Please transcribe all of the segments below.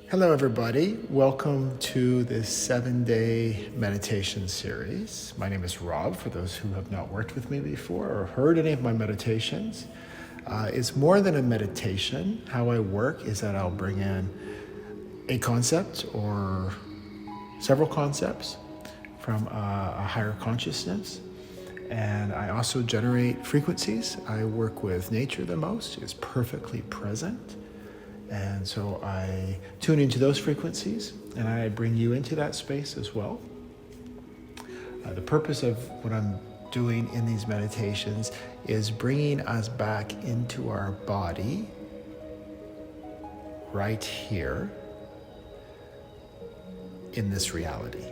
Hello, everybody. Welcome to this 7-day meditation series. My name is Rob, for those who have not worked with me before or heard any of my meditations. It's more than a meditation. How I work is that I'll bring in a concept or several concepts from a higher consciousness. And I also generate frequencies. I work with nature the most. It's perfectly present. And so I tune into those frequencies and I bring you into that space as well. The purpose of what I'm doing in these meditations is bringing us back into our body right here in this reality.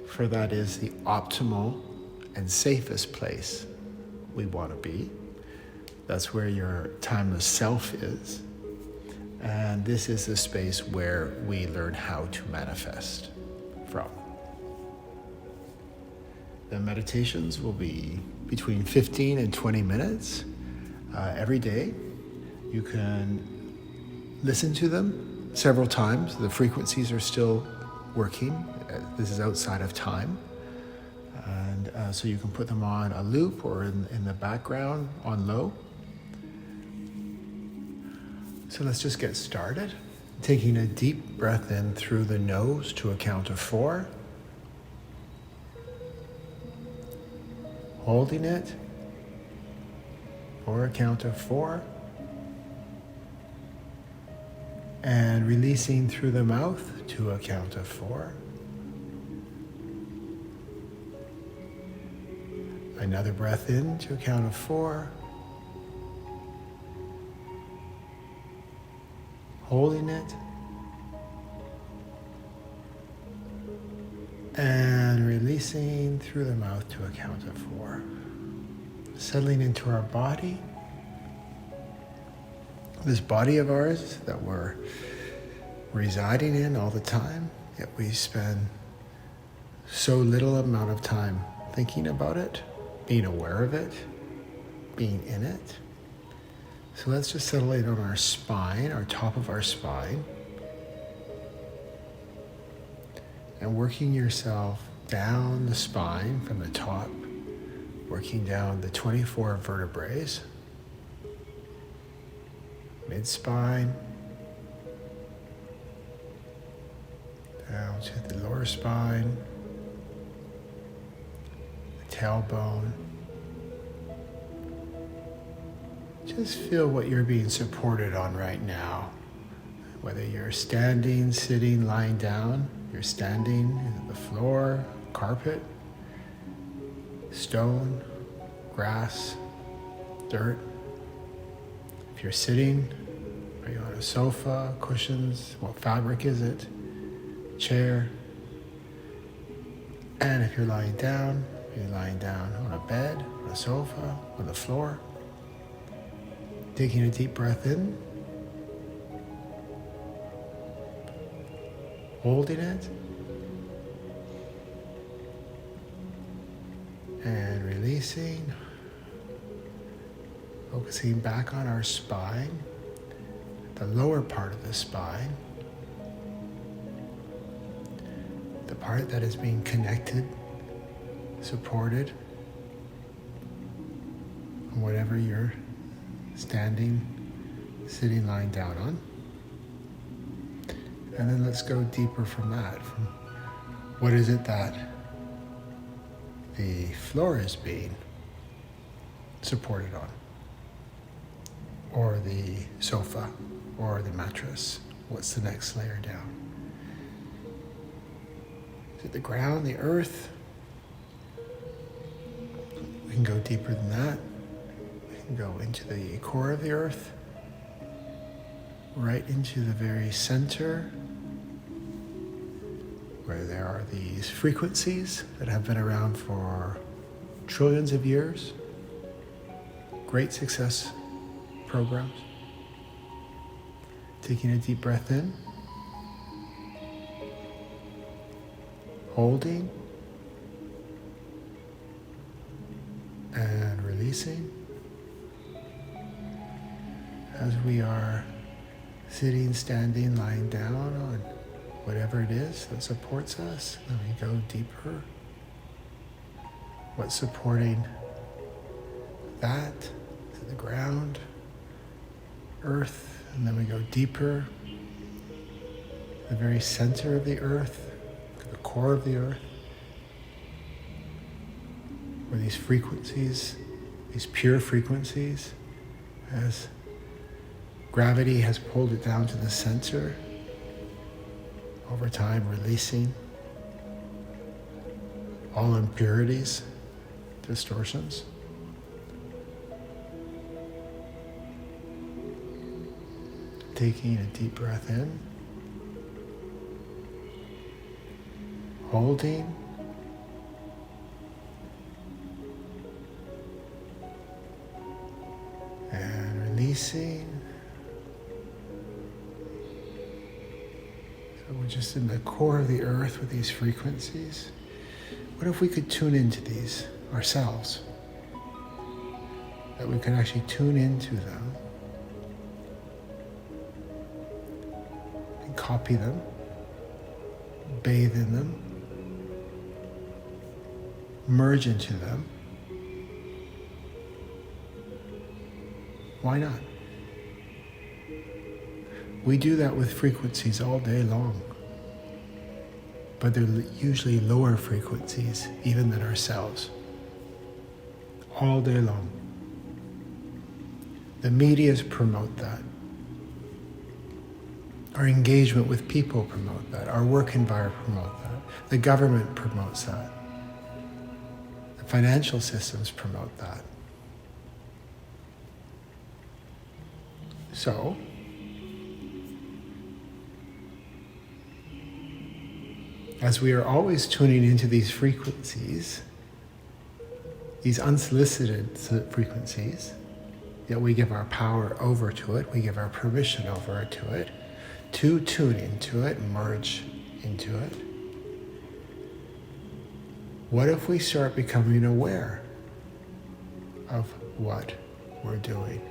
For that is the optimal and safest place we want to be. That's where your timeless self is. And this is the space where we learn how to manifest from. The meditations will be between 15 and 20 minutes every day. You can listen to them several times. The frequencies are still working. This is outside of time. And so you can put them on a loop or in the background on low. So let's just get started. Taking a deep breath in through the nose to a count of 4. Holding it for a count of 4. And releasing through the mouth to a count of 4. Another breath in to a count of 4. Holding it, and releasing through the mouth to a count of 4. Settling into our body, this body of ours that we're residing in all the time, yet we spend so little amount of time thinking about it, being aware of it, being in it. So let's just settle in on our spine, our top of our spine. And working yourself down the spine from the top, working down the 24 vertebrae, mid-spine, down to the lower spine, the tailbone. Just feel what you're being supported on right now. Whether you're standing, sitting, lying down, you're standing on the floor, carpet, stone, grass, dirt. If you're sitting, are you on a sofa, cushions, what fabric is it? Chair. And if you're lying down, are you lying down on a bed, on a sofa, on the floor? Taking a deep breath in, holding it, and releasing, focusing back on our spine, the lower part of the spine, the part that is being connected, supported, on whatever you're standing, sitting, lying down on. And then let's go deeper from that. From what is it that the floor is being supported on? Or the sofa, or the mattress? What's the next layer down? Is it the ground, the earth? We can go deeper than that. Go into the core of the earth, right into the very center, where there are these frequencies that have been around for trillions of years, great success programs. Taking a deep breath in, holding, and releasing. as we are sitting, standing, lying down on whatever it is that supports us. Then we go deeper. What's supporting that? To the ground, earth, and then we go deeper, the very center of the earth, to the core of the earth, where these frequencies, these pure frequencies, as gravity has pulled it down to the center, over time releasing all impurities, distortions. Taking a deep breath in, holding, and releasing. So we're just in the core of the earth with these frequencies. What if we could tune into these ourselves? That we could actually tune into them and copy them, bathe in them, merge into them. Why not? We do that with frequencies all day long, but they're usually lower frequencies even than ourselves. All day long. The medias promote that. Our engagement with people promote that. Our work environment promote that. The government promotes that. The financial systems promote that. So, as we are always tuning into these frequencies, these unsolicited frequencies, yet we give our power over to it, we give our permission over to it, to tune into it, merge into it. What if we start becoming aware of what we're doing?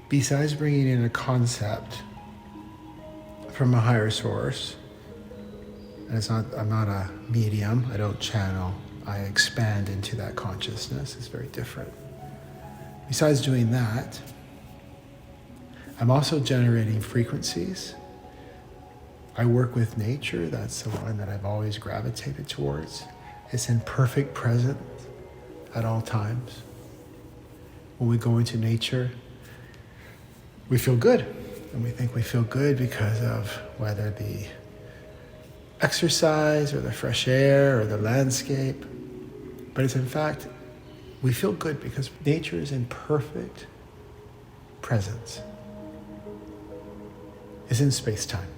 Besides bringing in a concept from a higher source, and I'm not a medium, I don't channel, I expand into that consciousness. It's very different. Besides doing that, I'm also generating frequencies. I work with nature, that's the one that I've always gravitated towards. It's in perfect presence at all times. When we go into nature, we feel good. And we think we feel good because of whether the exercise or the fresh air or the landscape. But it's in fact, we feel good because nature is in perfect presence. It's in space-time.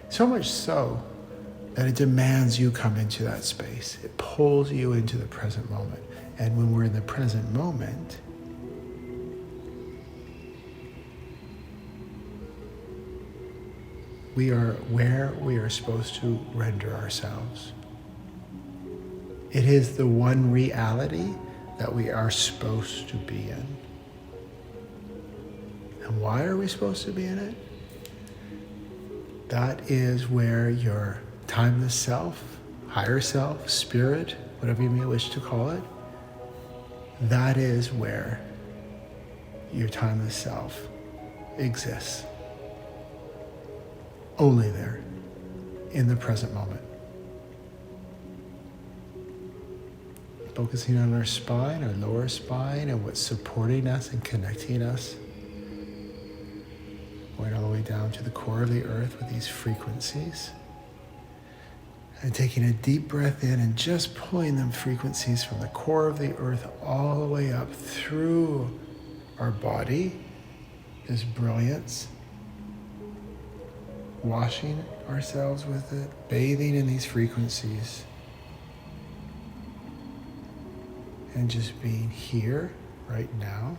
So much so that it demands you come into that space. It pulls you into the present moment. And when we're in the present moment, we are where we are supposed to render ourselves. It is the one reality that we are supposed to be in. And why are we supposed to be in it? That is where your timeless self, higher self, spirit, whatever you may wish to call it, that is where your timeless self exists. Only there, in the present moment. Focusing on our spine, our lower spine, and what's supporting us and connecting us. Going all the way down to the core of the earth with these frequencies. And taking a deep breath in and just pulling them frequencies from the core of the earth all the way up through our body. This brilliance. Washing ourselves with it, bathing in these frequencies, and just being here, right now.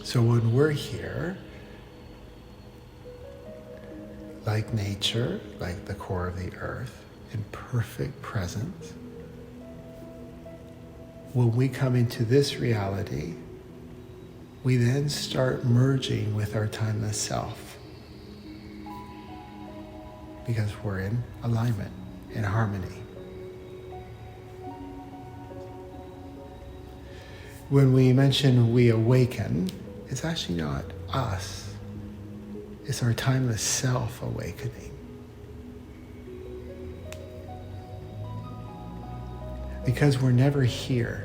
So when we're here, like nature, like the core of the earth, in perfect presence, when we come into this reality, we then start merging with our timeless self because we're in alignment, in harmony. When we mention we awaken, it's actually not us. It's our timeless self awakening. Because we're never here.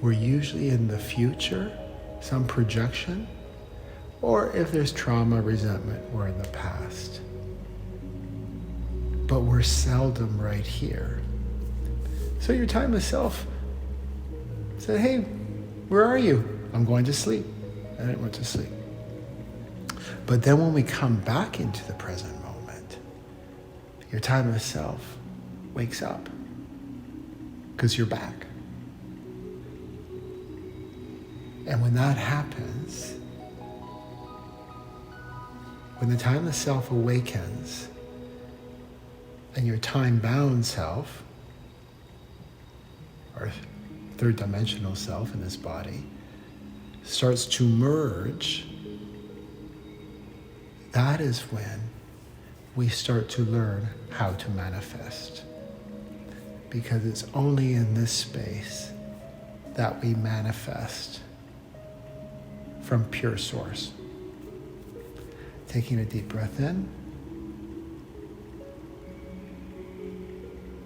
We're usually in the future, some projection, or if there's trauma, resentment, we're in the past. But we're seldom right here. So your timeless self said, hey, where are you? I'm going to sleep. And it went to sleep. But then when we come back into the present moment, your timeless self wakes up because you're back. And when that happens, when the timeless self awakens and your time-bound self, or third dimensional self in this body, starts to merge, that is when we start to learn how to manifest. Because it's only in this space that we manifest from pure source. Taking a deep breath in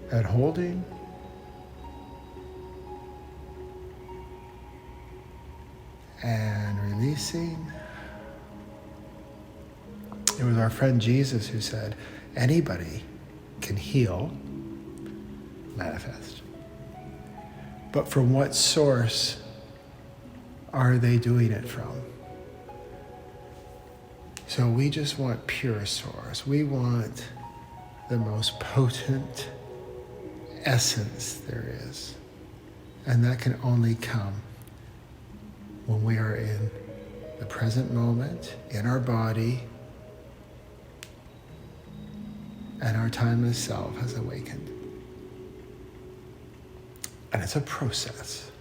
and holding. And releasing. It was our friend Jesus who said, anybody can heal, manifest. But from what source are they doing it from? So we just want pure source. We want the most potent essence there is. And that can only come when we are in the present moment, in our body, and our timeless self has awakened. And it's a process.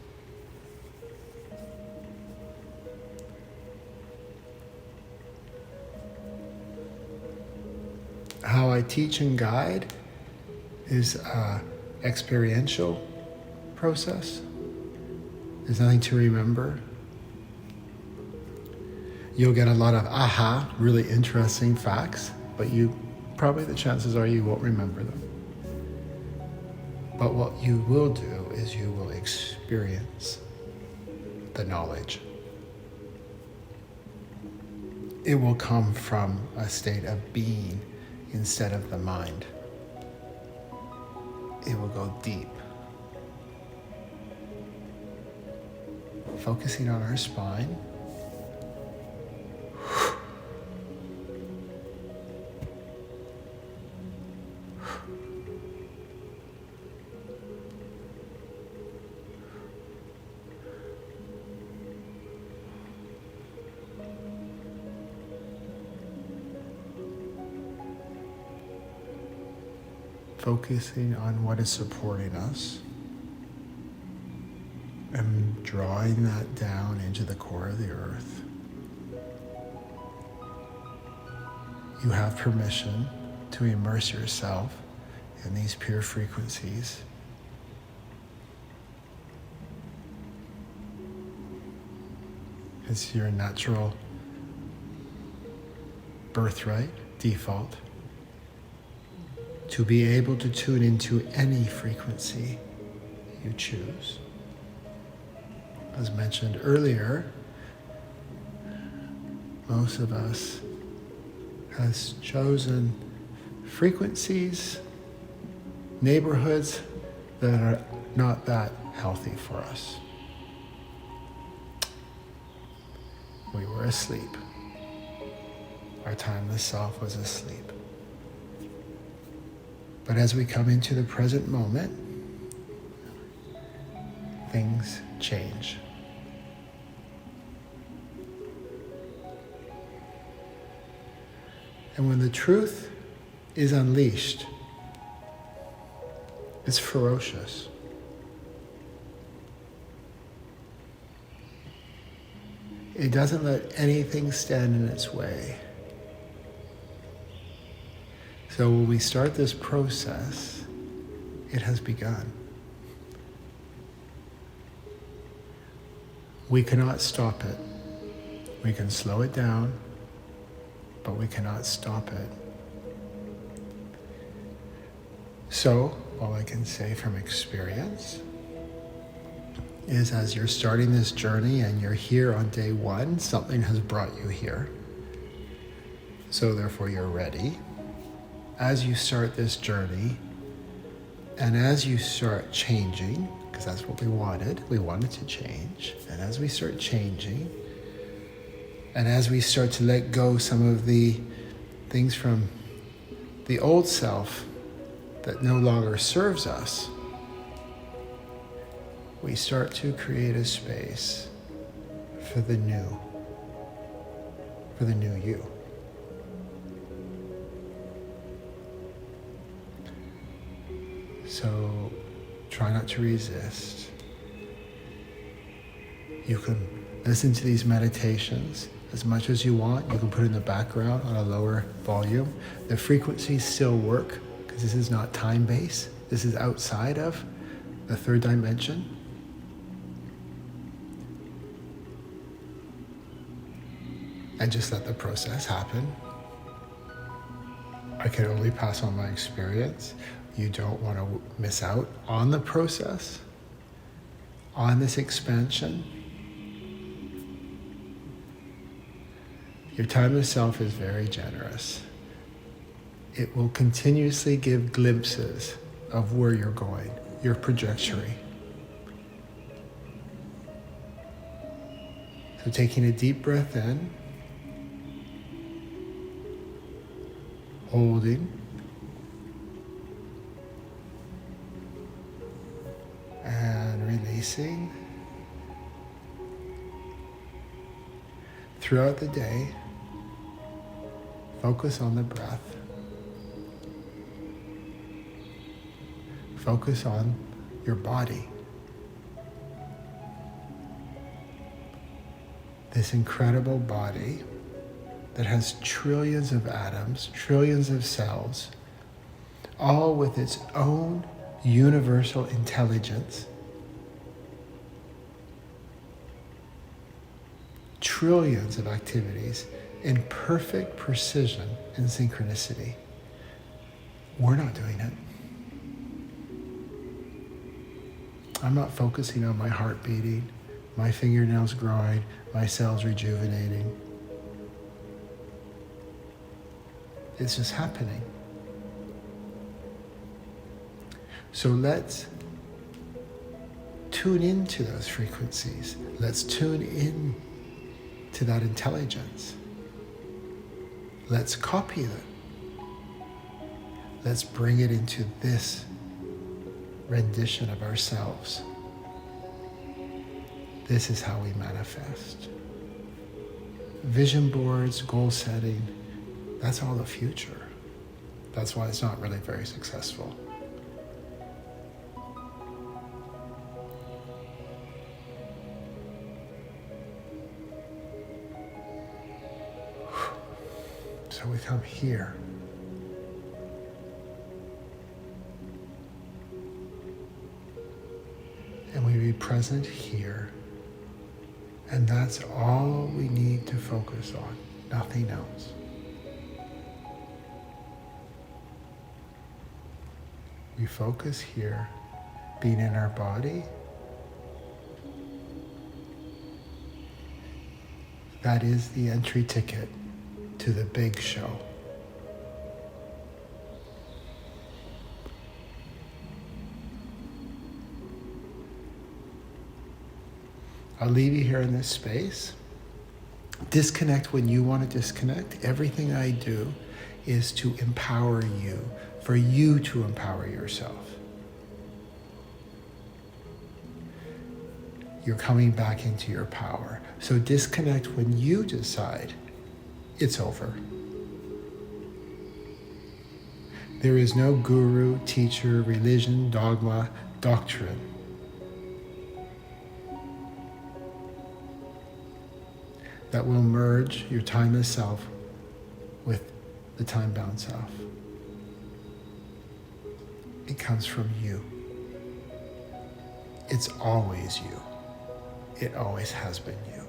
How I teach and guide is an experiential process. There's nothing to remember. You'll get a lot of really interesting facts, but probably the chances are you won't remember them. But what you will do is you will experience the knowledge. It will come from a state of being instead of the mind. It will go deep. Focusing on our spine. Focusing on what is supporting us and drawing that down into the core of the earth. You have permission to immerse yourself in these pure frequencies. It's your natural birthright, default, to be able to tune into any frequency you choose. As mentioned earlier, most of us has chosen frequencies, neighborhoods that are not that healthy for us. We were asleep. Our timeless self was asleep. But as we come into the present moment, things change. And when the truth is unleashed, it's ferocious. It doesn't let anything stand in its way. So when we start this process, it has begun. We cannot stop it. We can slow it down, but we cannot stop it. So, all I can say from experience is as you're starting this journey and you're here on day one, something has brought you here. So therefore you're ready. As you start this journey, and as you start changing, because that's what we wanted to change, and as we start changing, and as we start to let go some of the things from the old self that no longer serves us, we start to create a space for the new you. So try not to resist. You can listen to these meditations as much as you want. You can put it in the background on a lower volume. The frequencies still work because this is not time-based. This is outside of the third dimension. And just let the process happen. I can only pass on my experience. You don't want to miss out on the process, on this expansion. Your time of self is very generous. It will continuously give glimpses of where you're going, your trajectory. So taking a deep breath in, holding, and releasing. Throughout the day, focus on the breath. Focus on your body. This incredible body that has trillions of atoms, trillions of cells, all with its own universal intelligence, trillions of activities in perfect precision and synchronicity. We're not doing it. I'm not focusing on my heart beating, my fingernails growing, my cells rejuvenating. It's just happening. So let's tune into those frequencies. Let's tune in to that intelligence. Let's copy it. Let's bring it into this rendition of ourselves. This is how we manifest. Vision boards, goal setting, that's all the future. That's why it's not really very successful. So we come here. And we be present here. And that's all we need to focus on, nothing else. We focus here, being in our body. That is the entry ticket to the big show. I'll leave you here in this space. Disconnect when you want to disconnect. Everything I do is to empower you, for you to empower yourself. You're coming back into your power. So disconnect when you decide it's over. There is no guru, teacher, religion, dogma, doctrine that will merge your timeless self with the time-bound self. It comes from you. It's always you. It always has been you.